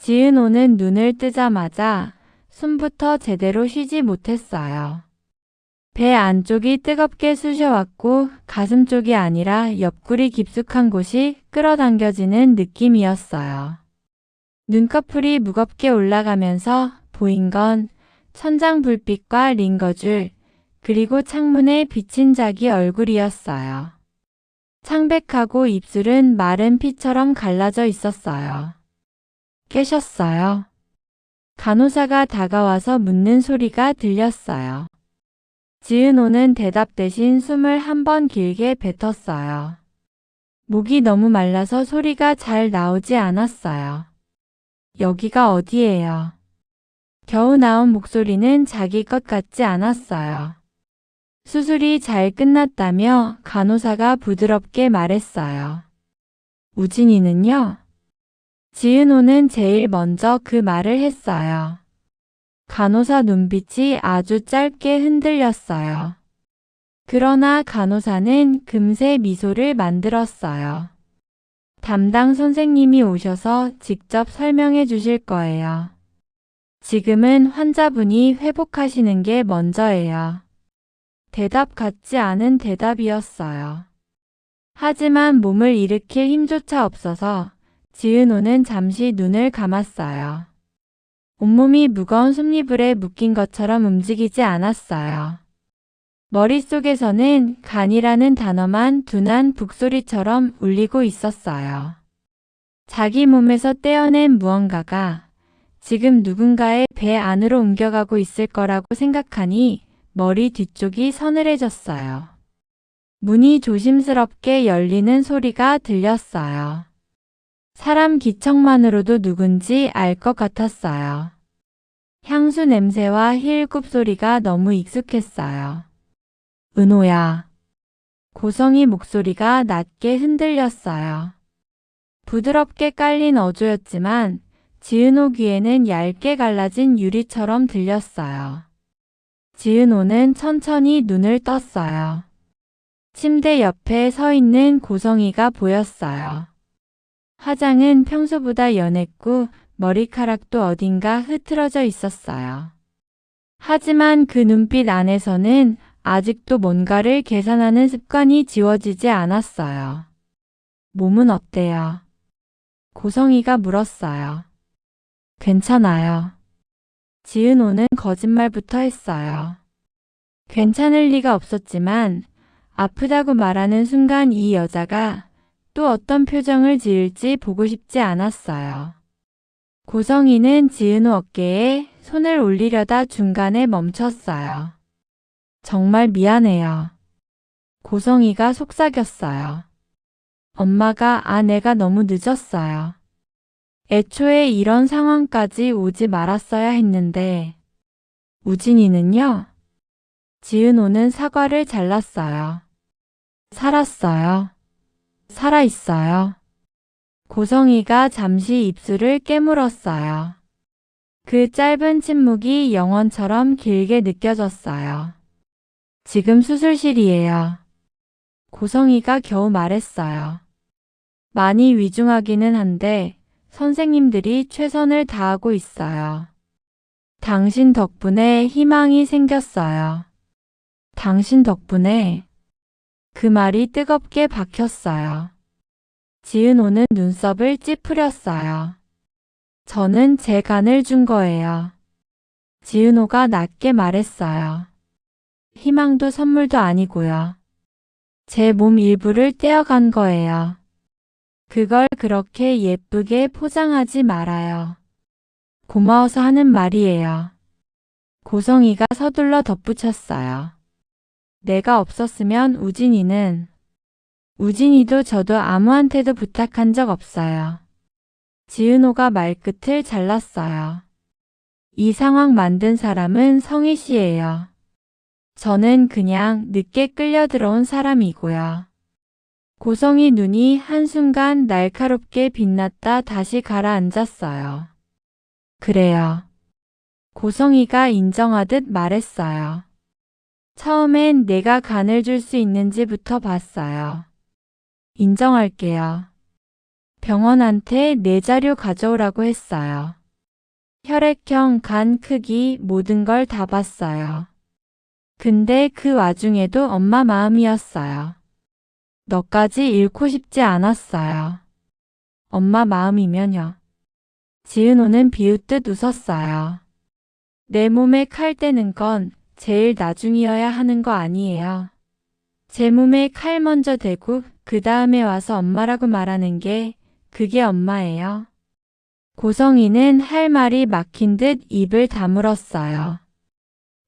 지은호는 눈을 뜨자마자 숨부터 제대로 쉬지 못했어요. 배 안쪽이 뜨겁게 쑤셔왔고 가슴 쪽이 아니라 옆구리 깊숙한 곳이 끌어당겨지는 느낌이었어요. 눈꺼풀이 무겁게 올라가면서 보인 건 천장 불빛과 링거줄, 그리고 창문에 비친 자기 얼굴이었어요. 창백하고 입술은 마른 피처럼 갈라져 있었어요. 깨셨어요? 간호사가 다가와서 묻는 소리가 들렸어요. 지은호는 대답 대신 숨을 한 번 길게 뱉었어요. 목이 너무 말라서 소리가 잘 나오지 않았어요. 여기가 어디예요? 겨우 나온 목소리는 자기 것 같지 않았어요. 수술이 잘 끝났다며 간호사가 부드럽게 말했어요. 우진이는요? 지은호는 제일 먼저 그 말을 했어요. 간호사 눈빛이 아주 짧게 흔들렸어요. 그러나 간호사는 금세 미소를 만들었어요. 담당 선생님이 오셔서 직접 설명해 주실 거예요. 지금은 환자분이 회복하시는 게 먼저예요. 대답 같지 않은 대답이었어요. 하지만 몸을 일으킬 힘조차 없어서 지은호는 잠시 눈을 감았어요. 온몸이 무거운 솜니불에 묶인 것처럼 움직이지 않았어요. 머릿속에서는 간이라는 단어만 둔한 북소리처럼 울리고 있었어요. 자기 몸에서 떼어낸 무언가가 지금 누군가의 배 안으로 옮겨가고 있을 거라고 생각하니 머리 뒤쪽이 서늘해졌어요. 문이 조심스럽게 열리는 소리가 들렸어요. 사람 기척만으로도 누군지 알 것 같았어요. 향수 냄새와 힐굽 소리가 너무 익숙했어요. 은호야. 고성이 목소리가 낮게 흔들렸어요. 부드럽게 깔린 어조였지만 지은호 귀에는 얇게 갈라진 유리처럼 들렸어요. 지은호는 천천히 눈을 떴어요. 침대 옆에 서 있는 고성이가 보였어요. 화장은 평소보다 연했고 머리카락도 어딘가 흐트러져 있었어요. 하지만 그 눈빛 안에서는 아직도 뭔가를 계산하는 습관이 지워지지 않았어요. 몸은 어때요? 고성이가 물었어요. 괜찮아요. 지은호는 거짓말부터 했어요. 괜찮을 리가 없었지만 아프다고 말하는 순간 이 여자가 또 어떤 표정을 지을지 보고 싶지 않았어요. 고성이는 지은호 어깨에 손을 올리려다 중간에 멈췄어요. 정말 미안해요. 고성이가 속삭였어요. 엄마가 내가 너무 늦었어요. 애초에 이런 상황까지 오지 말았어야 했는데. 우진이는요? 지은호는 사과를 잘랐어요. 살았어요. 살아있어요. 고성이가 잠시 입술을 깨물었어요. 그 짧은 침묵이 영원처럼 길게 느껴졌어요. 지금 수술실이에요. 고성이가 겨우 말했어요. 많이 위중하기는 한데 선생님들이 최선을 다하고 있어요. 당신 덕분에 희망이 생겼어요. 당신 덕분에. 그 말이 뜨겁게 박혔어요. 지은호는 눈썹을 찌푸렸어요. 저는 제 간을 준 거예요. 지은호가 낮게 말했어요. 희망도 선물도 아니고요. 제 몸 일부를 떼어간 거예요. 그걸 그렇게 예쁘게 포장하지 말아요. 고마워서 하는 말이에요. 고성이가 서둘러 덧붙였어요. 내가 없었으면 우진이도 저도 아무한테도 부탁한 적 없어요. 지은호가 말끝을 잘랐어요. 이 상황 만든 사람은 성희 씨예요. 저는 그냥 늦게 끌려 들어온 사람이고요. 고성이 눈이 한순간 날카롭게 빛났다 다시 가라앉았어요. 그래요. 고성이가 인정하듯 말했어요. 처음엔 내가 간을 줄 수 있는지부터 봤어요. 인정할게요. 병원한테 내 자료 가져오라고 했어요. 혈액형, 간 크기 모든 걸 다 봤어요. 근데 그 와중에도 엄마 마음이었어요. 너까지 잃고 싶지 않았어요. 엄마 마음이면요. 지은호는 비웃듯 웃었어요. 내 몸에 칼 떼는 건 제일 나중이어야 하는 거 아니에요. 제 몸에 칼 먼저 대고 그 다음에 와서 엄마라고 말하는 게 그게 엄마예요. 고성이는 할 말이 막힌 듯 입을 다물었어요.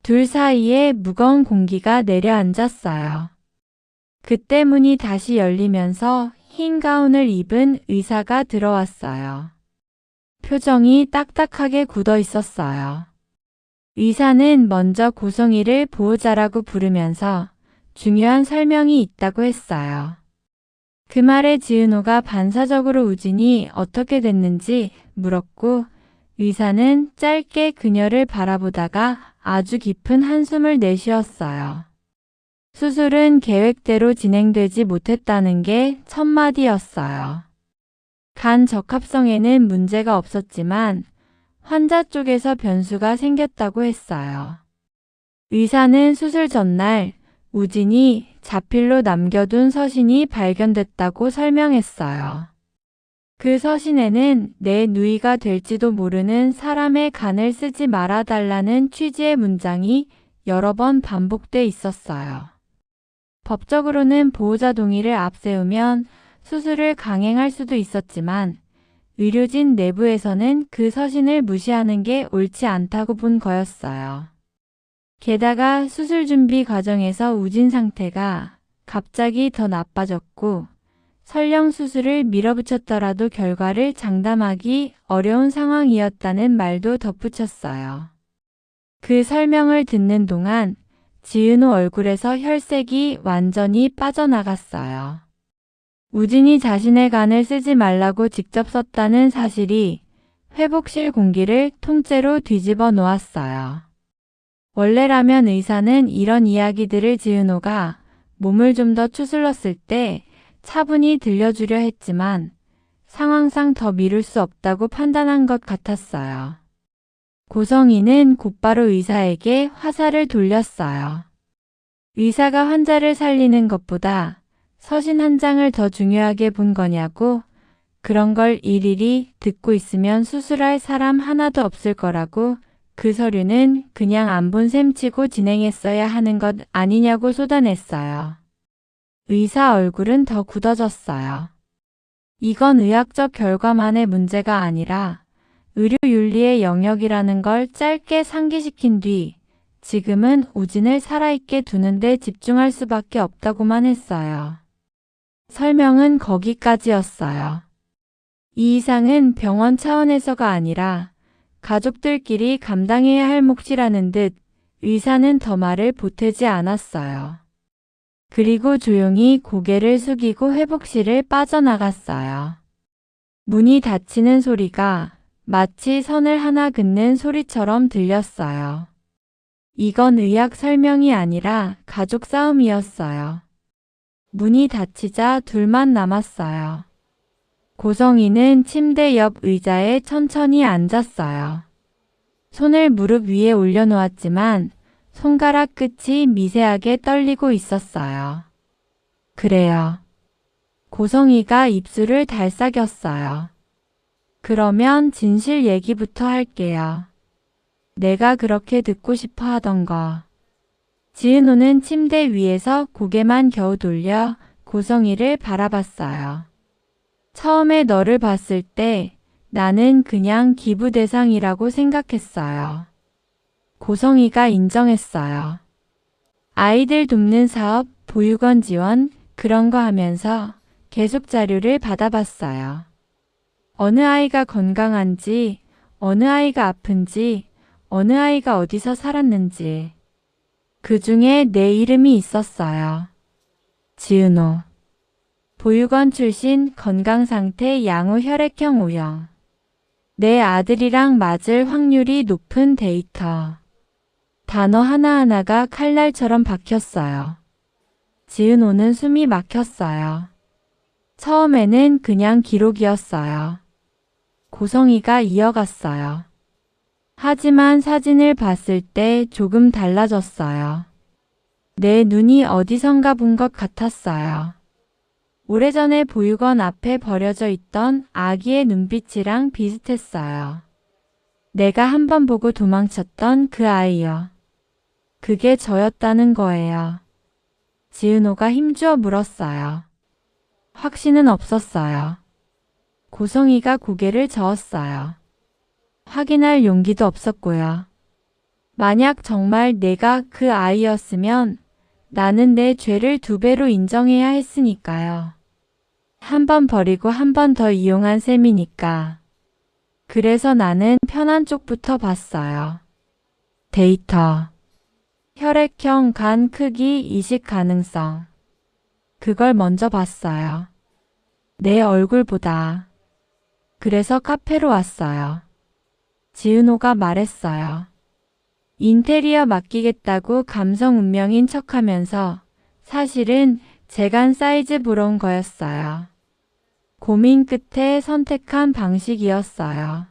둘 사이에 무거운 공기가 내려앉았어요. 그때 문이 다시 열리면서 흰 가운을 입은 의사가 들어왔어요. 표정이 딱딱하게 굳어 있었어요. 의사는 먼저 고성이를 보호자라고 부르면서 중요한 설명이 있다고 했어요. 그 말에 지은호가 반사적으로 우진이 어떻게 됐는지 물었고 의사는 짧게 그녀를 바라보다가 아주 깊은 한숨을 내쉬었어요. 수술은 계획대로 진행되지 못했다는 게 첫마디였어요. 간 적합성에는 문제가 없었지만 환자 쪽에서 변수가 생겼다고 했어요. 의사는 수술 전날 우진이 자필로 남겨둔 서신이 발견됐다고 설명했어요. 그 서신에는 내 누이가 될지도 모르는 사람의 간을 쓰지 말아달라는 취지의 문장이 여러 번 반복돼 있었어요. 법적으로는 보호자 동의를 앞세우면 수술을 강행할 수도 있었지만 의료진 내부에서는 그 서신을 무시하는 게 옳지 않다고 본 거였어요. 게다가 수술 준비 과정에서 우진 상태가 갑자기 더 나빠졌고 설령 수술을 밀어붙였더라도 결과를 장담하기 어려운 상황이었다는 말도 덧붙였어요. 그 설명을 듣는 동안 지은호 얼굴에서 혈색이 완전히 빠져나갔어요. 우진이 자신의 간을 쓰지 말라고 직접 썼다는 사실이 회복실 공기를 통째로 뒤집어 놓았어요. 원래라면 의사는 이런 이야기들을 지은호가 몸을 좀 더 추슬렀을 때 차분히 들려주려 했지만 상황상 더 미룰 수 없다고 판단한 것 같았어요. 고성이는 곧바로 의사에게 화살을 돌렸어요. 의사가 환자를 살리는 것보다 서신 한 장을 더 중요하게 본 거냐고, 그런 걸 일일이 듣고 있으면 수술할 사람 하나도 없을 거라고, 그 서류는 그냥 안 본 셈 치고 진행했어야 하는 것 아니냐고 쏟아냈어요. 의사 얼굴은 더 굳어졌어요. 이건 의학적 결과만의 문제가 아니라 의료윤리의 영역이라는 걸 짧게 상기시킨 뒤 지금은 우진을 살아있게 두는 데 집중할 수밖에 없다고만 했어요. 설명은 거기까지였어요. 이 이상은 병원 차원에서가 아니라 가족들끼리 감당해야 할 몫이라는 듯 의사는 더 말을 보태지 않았어요. 그리고 조용히 고개를 숙이고 회복실을 빠져나갔어요. 문이 닫히는 소리가 마치 선을 하나 긋는 소리처럼 들렸어요. 이건 의학 설명이 아니라 가족 싸움이었어요. 문이 닫히자 둘만 남았어요. 고성이는 침대 옆 의자에 천천히 앉았어요. 손을 무릎 위에 올려놓았지만 손가락 끝이 미세하게 떨리고 있었어요. 그래요. 고성이가 입술을 달싹였어요. 그러면 진실 얘기부터 할게요. 내가 그렇게 듣고 싶어 하던 거. 지은호는 침대 위에서 고개만 겨우 돌려 고성이를 바라봤어요. 처음에 너를 봤을 때 나는 그냥 기부 대상이라고 생각했어요. 고성이가 인정했어요. 아이들 돕는 사업, 보육원 지원, 그런 거 하면서 계속 자료를 받아봤어요. 어느 아이가 건강한지, 어느 아이가 아픈지, 어느 아이가 어디서 살았는지. 그 중에 내 이름이 있었어요. 지은호. 보육원 출신, 건강상태, 양호 혈액형 O형. 내 아들이랑 맞을 확률이 높은 데이터. 단어 하나하나가 칼날처럼 박혔어요. 지은호는 숨이 막혔어요. 처음에는 그냥 기록이었어요. 고성이가 이어갔어요. 하지만 사진을 봤을 때 조금 달라졌어요. 내 눈이 어디선가 본 것 같았어요. 오래전에 보육원 앞에 버려져 있던 아기의 눈빛이랑 비슷했어요. 내가 한 번 보고 도망쳤던 그 아이요. 그게 저였다는 거예요. 지은호가 힘주어 물었어요. 확신은 없었어요. 고성이가 고개를 저었어요. 확인할 용기도 없었고요. 만약 정말 내가 그 아이였으면 나는 내 죄를 2배로 인정해야 했으니까요. 한 번 버리고 한 번 더 이용한 셈이니까. 그래서 나는 편한 쪽부터 봤어요. 데이터. 혈액형, 간 크기, 이식 가능성. 그걸 먼저 봤어요. 내 얼굴보다. 그래서 카페로 왔어요. 지은호가 말했어요. 인테리어 맡기겠다고 감성 운명인 척하면서 사실은 재간 사이즈 보러 온 거였어요. 고민 끝에 선택한 방식이었어요.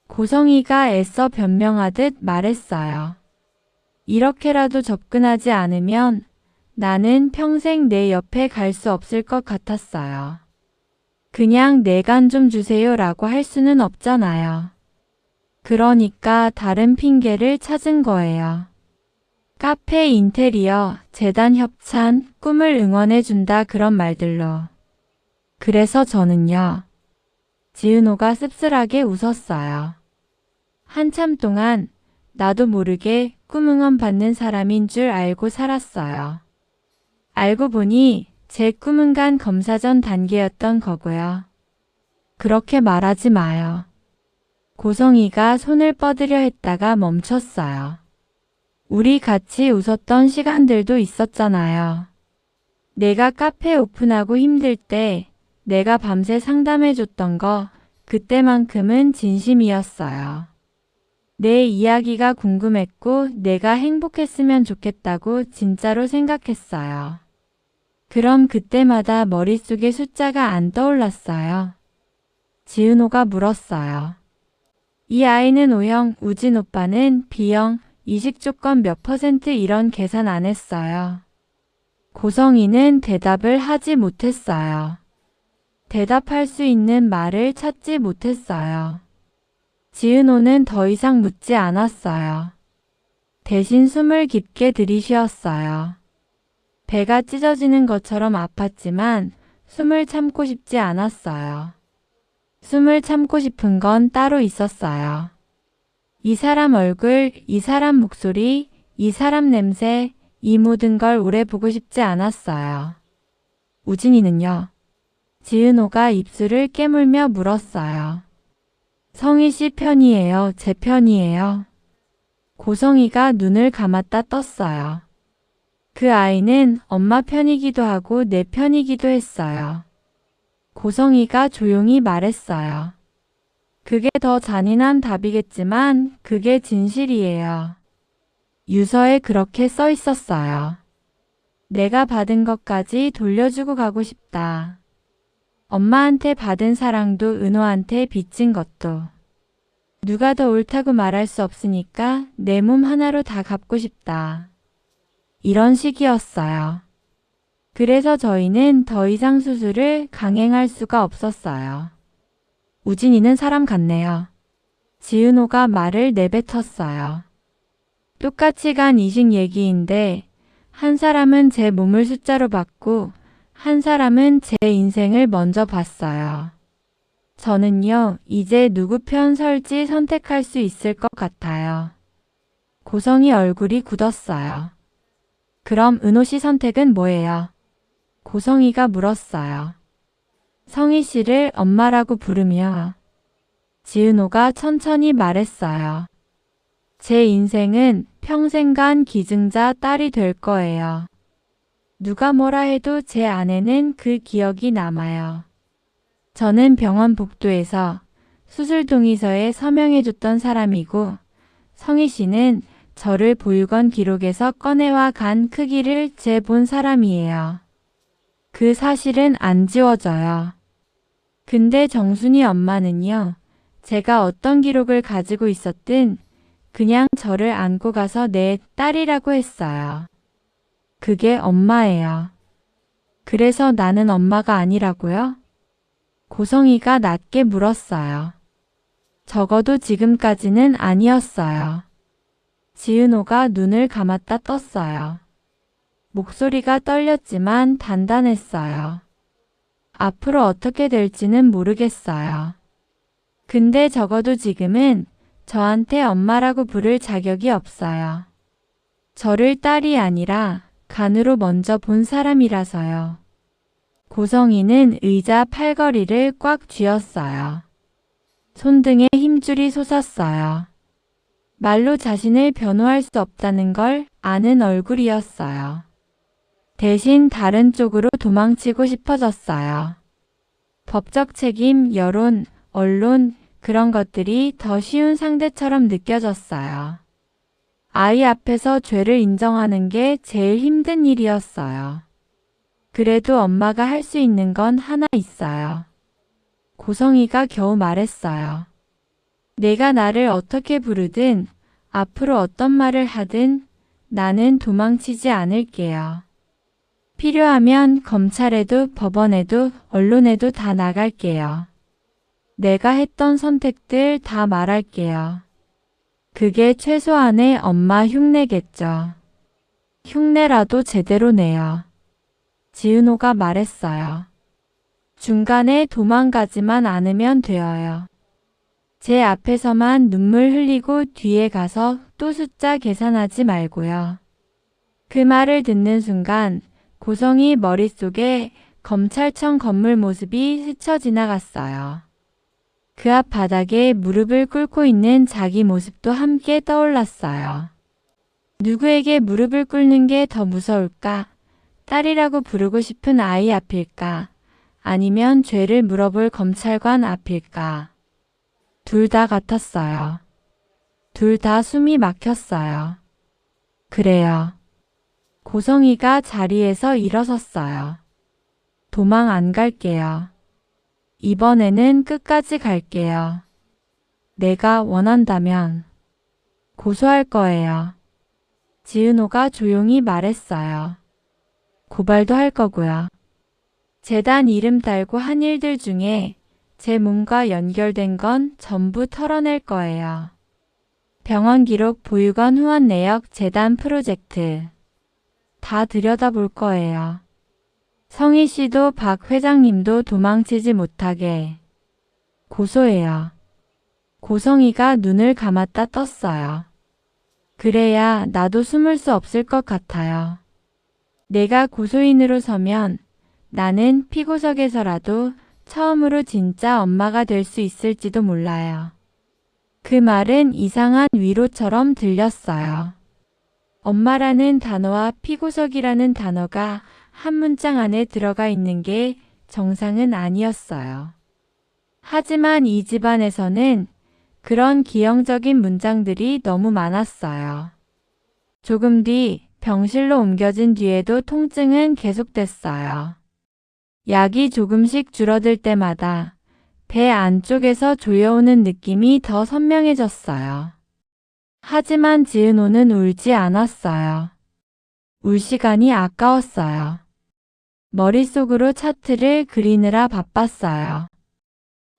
고성이가 애써 변명하듯 말했어요. 이렇게라도 접근하지 않으면 나는 평생 내 옆에 갈 수 없을 것 같았어요. 그냥 내 간 좀 주세요 라고 할 수는 없잖아요. 그러니까 다른 핑계를 찾은 거예요. 카페 인테리어, 재단 협찬, 꿈을 응원해준다 그런 말들로. 그래서 저는요. 지은호가 씁쓸하게 웃었어요. 한참 동안 나도 모르게 꿈 응원 받는 사람인 줄 알고 살았어요. 알고 보니 제 꿈은 간 검사 전 단계였던 거고요. 그렇게 말하지 마요. 고성이가 손을 뻗으려 했다가 멈췄어요. 우리 같이 웃었던 시간들도 있었잖아요. 내가 카페 오픈하고 힘들 때 내가 밤새 상담해줬던 거 그때만큼은 진심이었어요. 내 이야기가 궁금했고 내가 행복했으면 좋겠다고 진짜로 생각했어요. 그럼 그때마다 머릿속에 숫자가 안 떠올랐어요. 지은호가 물었어요. 이 아이는 O형, 우진 오빠는 B형, 이식 조건 몇 % 이런 계산 안 했어요. 고성이는 대답을 하지 못했어요. 대답할 수 있는 말을 찾지 못했어요. 지은호는 더 이상 묻지 않았어요. 대신 숨을 깊게 들이쉬었어요. 배가 찢어지는 것처럼 아팠지만 숨을 참고 싶지 않았어요. 숨을 참고 싶은 건 따로 있었어요. 이 사람 얼굴, 이 사람 목소리, 이 사람 냄새, 이 모든 걸 오래 보고 싶지 않았어요. 우진이는요? 지은호가 입술을 깨물며 물었어요. 성희 씨 편이에요? 제 편이에요? 고성이가 눈을 감았다 떴어요. 그 아이는 엄마 편이기도 하고 내 편이기도 했어요. 고성이가 조용히 말했어요. 그게 더 잔인한 답이겠지만 그게 진실이에요. 유서에 그렇게 써 있었어요. 내가 받은 것까지 돌려주고 가고 싶다. 엄마한테 받은 사랑도 은호한테 빚진 것도. 누가 더 옳다고 말할 수 없으니까 내 몸 하나로 다 갚고 싶다. 이런 식이었어요. 그래서 저희는 더 이상 수술을 강행할 수가 없었어요. 우진이는 사람 같네요. 지은호가 말을 내뱉었어요. 똑같이 간 이식 얘기인데 한 사람은 제 몸을 숫자로 봤고 한 사람은 제 인생을 먼저 봤어요. 저는요, 이제 누구 편 설지 선택할 수 있을 것 같아요. 고성이 얼굴이 굳었어요. 그럼 은호 씨 선택은 뭐예요? 고성이가 물었어요. 성희 씨를 엄마라고 부르며 지은호가 천천히 말했어요. 제 인생은 평생간 기증자 딸이 될 거예요. 누가 뭐라 해도 제 안에는 그 기억이 남아요. 저는 병원 복도에서 수술 동의서에 서명해줬던 사람이고 성희 씨는 저를 보육원 기록에서 꺼내와 간 크기를 재본 사람이에요. 그 사실은 안 지워져요. 근데 정순이 엄마는요, 제가 어떤 기록을 가지고 있었든 그냥 저를 안고 가서 내 딸이라고 했어요. 그게 엄마예요. 그래서 나는 엄마가 아니라고요? 고성이가 낮게 물었어요. 적어도 지금까지는 아니었어요. 지은호가 눈을 감았다 떴어요. 목소리가 떨렸지만 단단했어요. 앞으로 어떻게 될지는 모르겠어요. 근데 적어도 지금은 저한테 엄마라고 부를 자격이 없어요. 저를 딸이 아니라 간으로 먼저 본 사람이라서요. 고성이는 의자 팔걸이를 꽉 쥐었어요. 손등에 힘줄이 솟았어요. 말로 자신을 변호할 수 없다는 걸 아는 얼굴이었어요. 대신 다른 쪽으로 도망치고 싶어졌어요. 법적 책임, 여론, 언론, 그런 것들이 더 쉬운 상대처럼 느껴졌어요. 아이 앞에서 죄를 인정하는 게 제일 힘든 일이었어요. 그래도 엄마가 할 수 있는 건 하나 있어요. 고성이가 겨우 말했어요. 내가 나를 어떻게 부르든 앞으로 어떤 말을 하든 나는 도망치지 않을게요. 필요하면 검찰에도 법원에도 언론에도 다 나갈게요. 내가 했던 선택들 다 말할게요. 그게 최소한의 엄마 흉내겠죠. 흉내라도 제대로 내요. 지은호가 말했어요. 중간에 도망가지만 않으면 되어요. 제 앞에서만 눈물 흘리고 뒤에 가서 또 숫자 계산하지 말고요. 그 말을 듣는 순간 고성이 머릿속에 검찰청 건물 모습이 스쳐 지나갔어요. 그 앞 바닥에 무릎을 꿇고 있는 자기 모습도 함께 떠올랐어요. 누구에게 무릎을 꿇는 게 더 무서울까? 딸이라고 부르고 싶은 아이 앞일까? 아니면 죄를 물어볼 검찰관 앞일까? 둘 다 같았어요. 둘 다 숨이 막혔어요. 그래요. 고성이가 자리에서 일어섰어요. 도망 안 갈게요. 이번에는 끝까지 갈게요. 내가 원한다면 고소할 거예요. 지은호가 조용히 말했어요. 고발도 할 거고요. 재단 이름 달고 한 일들 중에 제 몸과 연결된 건 전부 털어낼 거예요. 병원 기록, 보육원 후원 내역, 재단 프로젝트 다 들여다볼 거예요. 성희 씨도 박 회장님도 도망치지 못하게 고소해요. 고성이가 눈을 감았다 떴어요. 그래야 나도 숨을 수 없을 것 같아요. 내가 고소인으로 서면 나는 피고석에서라도 처음으로 진짜 엄마가 될 수 있을지도 몰라요. 그 말은 이상한 위로처럼 들렸어요. 엄마라는 단어와 피고석이라는 단어가 한 문장 안에 들어가 있는 게 정상은 아니었어요. 하지만 이 집안에서는 그런 기형적인 문장들이 너무 많았어요. 조금 뒤 병실로 옮겨진 뒤에도 통증은 계속됐어요. 약이 조금씩 줄어들 때마다 배 안쪽에서 조여오는 느낌이 더 선명해졌어요. 하지만 지은호는 울지 않았어요. 울 시간이 아까웠어요. 머릿속으로 차트를 그리느라 바빴어요.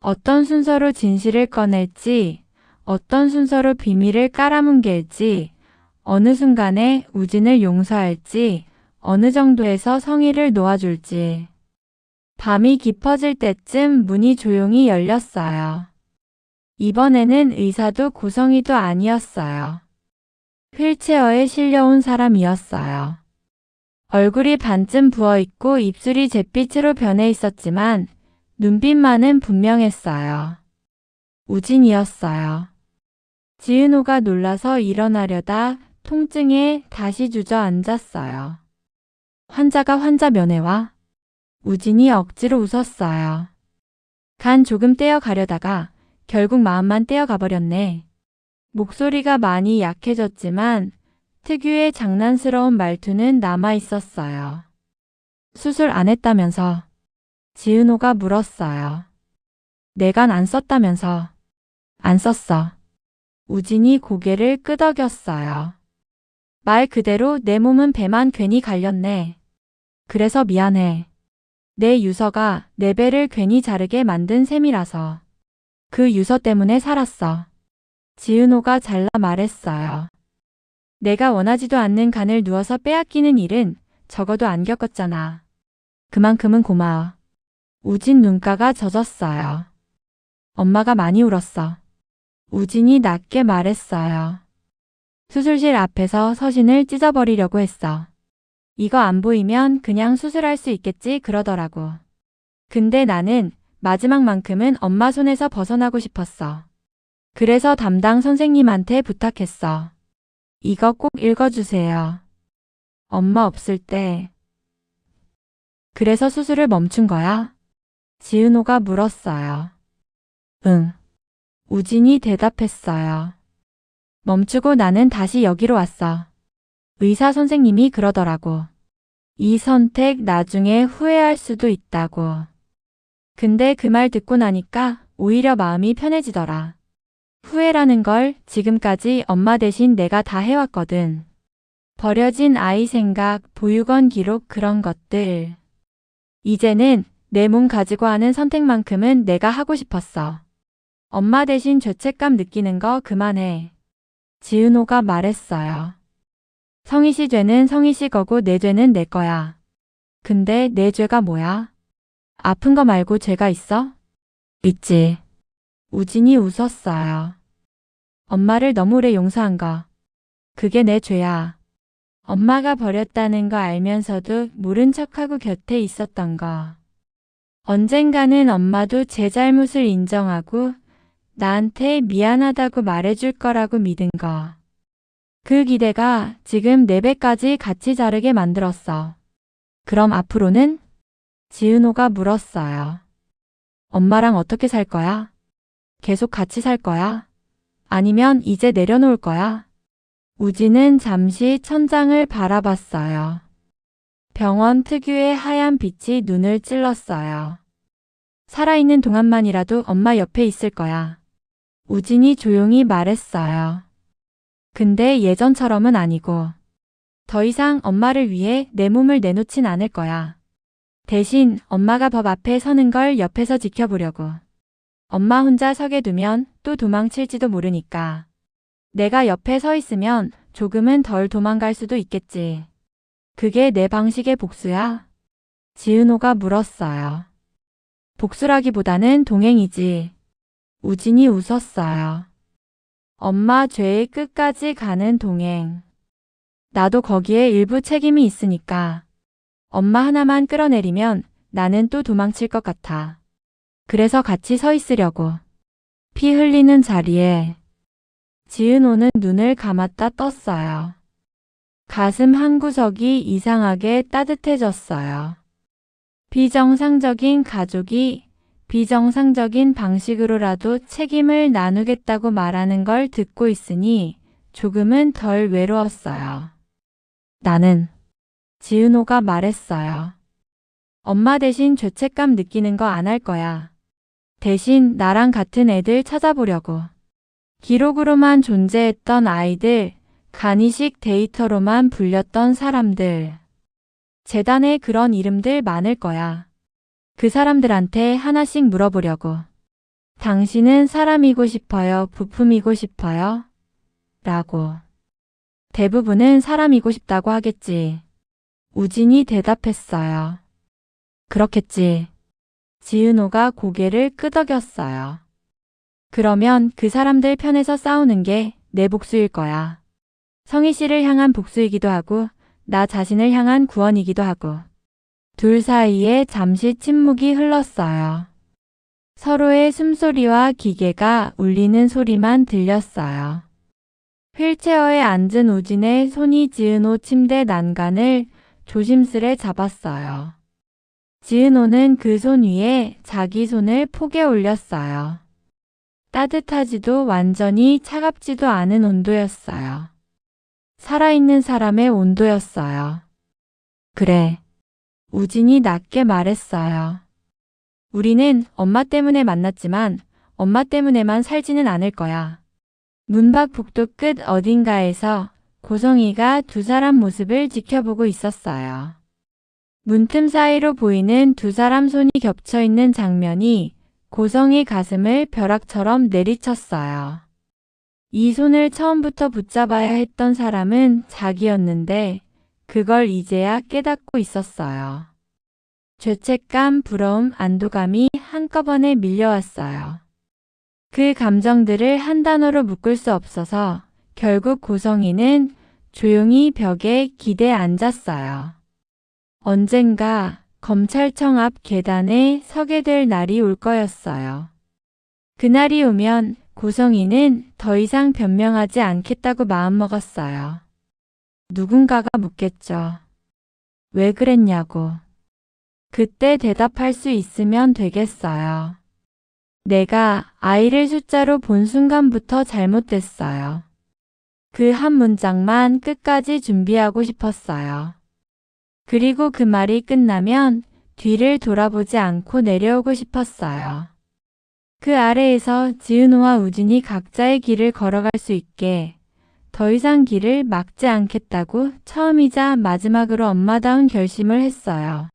어떤 순서로 진실을 꺼낼지, 어떤 순서로 비밀을 깔아뭉갤지, 어느 순간에 우진을 용서할지, 어느 정도에서 성희를 놓아줄지. 밤이 깊어질 때쯤 문이 조용히 열렸어요. 이번에는 의사도 고성이도 아니었어요. 휠체어에 실려온 사람이었어요. 얼굴이 반쯤 부어있고 입술이 잿빛으로 변해 있었지만 눈빛만은 분명했어요. 우진이었어요. 지은호가 놀라서 일어나려다 통증에 다시 주저앉았어요. 환자가 환자 면회 와? 우진이 억지로 웃었어요. 간 조금 떼어가려다가 결국 마음만 떼어가버렸네. 목소리가 많이 약해졌지만 특유의 장난스러운 말투는 남아있었어요. 수술 안 했다면서? 지은호가 물었어요. 내간 안 썼다면서? 안 썼어. 우진이 고개를 끄덕였어요. 말 그대로 내 몸은 배만 괜히 갈렸네. 그래서 미안해. 내 유서가 내 배를 괜히 자르게 만든 셈이라서. 그 유서 때문에 살았어. 지은호가 잘라 말했어요. 내가 원하지도 않는 간을 누워서 빼앗기는 일은 적어도 안 겪었잖아. 그만큼은 고마워. 우진 눈가가 젖었어요. 엄마가 많이 울었어. 우진이 낮게 말했어요. 수술실 앞에서 서신을 찢어버리려고 했어. 이거 안 보이면 그냥 수술할 수 있겠지 그러더라고. 근데 나는 마지막만큼은 엄마 손에서 벗어나고 싶었어. 그래서 담당 선생님한테 부탁했어. 이거 꼭 읽어주세요. 엄마 없을 때. 그래서 수술을 멈춘 거야? 지은호가 물었어요. 응. 우진이 대답했어요. 멈추고 나는 다시 여기로 왔어. 의사 선생님이 그러더라고. 이 선택 나중에 후회할 수도 있다고. 근데 그 말 듣고 나니까 오히려 마음이 편해지더라. 후회라는 걸 지금까지 엄마 대신 내가 다 해왔거든. 버려진 아이 생각, 보육원 기록 그런 것들. 이제는 내 몸 가지고 하는 선택만큼은 내가 하고 싶었어. 엄마 대신 죄책감 느끼는 거 그만해. 지은호가 말했어요. 성희 씨 죄는 성희 씨 거고 내 죄는 내 거야. 근데 내 죄가 뭐야? 아픈 거 말고 죄가 있어? 있지. 우진이 웃었어요. 엄마를 너무 오래 용서한 거. 그게 내 죄야. 엄마가 버렸다는 거 알면서도 모른 척하고 곁에 있었던 거. 언젠가는 엄마도 제 잘못을 인정하고 나한테 미안하다고 말해줄 거라고 믿은 거. 그 기대가 지금 내 배까지 같이 자르게 만들었어. 그럼 앞으로는? 지은호가 물었어요. 엄마랑 어떻게 살 거야? 계속 같이 살 거야? 아니면 이제 내려놓을 거야? 우진은 잠시 천장을 바라봤어요. 병원 특유의 하얀 빛이 눈을 찔렀어요. 살아있는 동안만이라도 엄마 옆에 있을 거야. 우진이 조용히 말했어요. 근데 예전처럼은 아니고 더 이상 엄마를 위해 내 몸을 내놓진 않을 거야. 대신 엄마가 법 앞에 서는 걸 옆에서 지켜보려고. 엄마 혼자 서게 두면 또 도망칠지도 모르니까. 내가 옆에 서 있으면 조금은 덜 도망갈 수도 있겠지. 그게 내 방식의 복수야? 지은호가 물었어요. 복수라기보다는 동행이지. 우진이 웃었어요. 엄마 죄의 끝까지 가는 동행. 나도 거기에 일부 책임이 있으니까. 엄마 하나만 끌어내리면 나는 또 도망칠 것 같아. 그래서 같이 서 있으려고. 피 흘리는 자리에. 지은호는 눈을 감았다 떴어요. 가슴 한구석이 이상하게 따뜻해졌어요. 비정상적인 가족이 비정상적인 방식으로라도 책임을 나누겠다고 말하는 걸 듣고 있으니 조금은 덜 외로웠어요. 나는 지은호가 말했어요. 엄마 대신 죄책감 느끼는 거 안 할 거야. 대신 나랑 같은 애들 찾아보려고. 기록으로만 존재했던 아이들, 간이식 데이터로만 불렸던 사람들. 재단에 그런 이름들 많을 거야. 그 사람들한테 하나씩 물어보려고. 당신은 사람이고 싶어요? 부품이고 싶어요? 라고. 대부분은 사람이고 싶다고 하겠지. 우진이 대답했어요. 그렇겠지. 지은호가 고개를 끄덕였어요. 그러면 그 사람들 편에서 싸우는 게 내 복수일 거야. 성희 씨를 향한 복수이기도 하고 나 자신을 향한 구원이기도 하고. 둘 사이에 잠시 침묵이 흘렀어요. 서로의 숨소리와 기계가 울리는 소리만 들렸어요. 휠체어에 앉은 우진의 손이 지은호 침대 난간을 조심스레 잡았어요. 지은호는 그 손 위에 자기 손을 포개 올렸어요. 따뜻하지도 완전히 차갑지도 않은 온도였어요. 살아있는 사람의 온도였어요. 그래. 우진이 낮게 말했어요. 우리는 엄마 때문에 만났지만 엄마 때문에만 살지는 않을 거야. 문 밖 복도 끝 어딘가에서 고성이가 두 사람 모습을 지켜보고 있었어요. 문틈 사이로 보이는 두 사람 손이 겹쳐 있는 장면이 고성이 가슴을 벼락처럼 내리쳤어요. 이 손을 처음부터 붙잡아야 했던 사람은 자기였는데 그걸 이제야 깨닫고 있었어요. 죄책감, 부러움, 안도감이 한꺼번에 밀려왔어요. 그 감정들을 한 단어로 묶을 수 없어서 결국 고성이는 조용히 벽에 기대 앉았어요. 언젠가 검찰청 앞 계단에 서게 될 날이 올 거였어요. 그날이 오면 고성이는 더 이상 변명하지 않겠다고 마음먹었어요. 누군가가 묻겠죠. 왜 그랬냐고. 그때 대답할 수 있으면 되겠어요. 내가 아이를 숫자로 본 순간부터 잘못됐어요. 그 한 문장만 끝까지 준비하고 싶었어요. 그리고 그 말이 끝나면 뒤를 돌아보지 않고 내려오고 싶었어요. 그 아래에서 지은호와 우진이 각자의 길을 걸어갈 수 있게 더 이상 길을 막지 않겠다고 처음이자 마지막으로 엄마다운 결심을 했어요.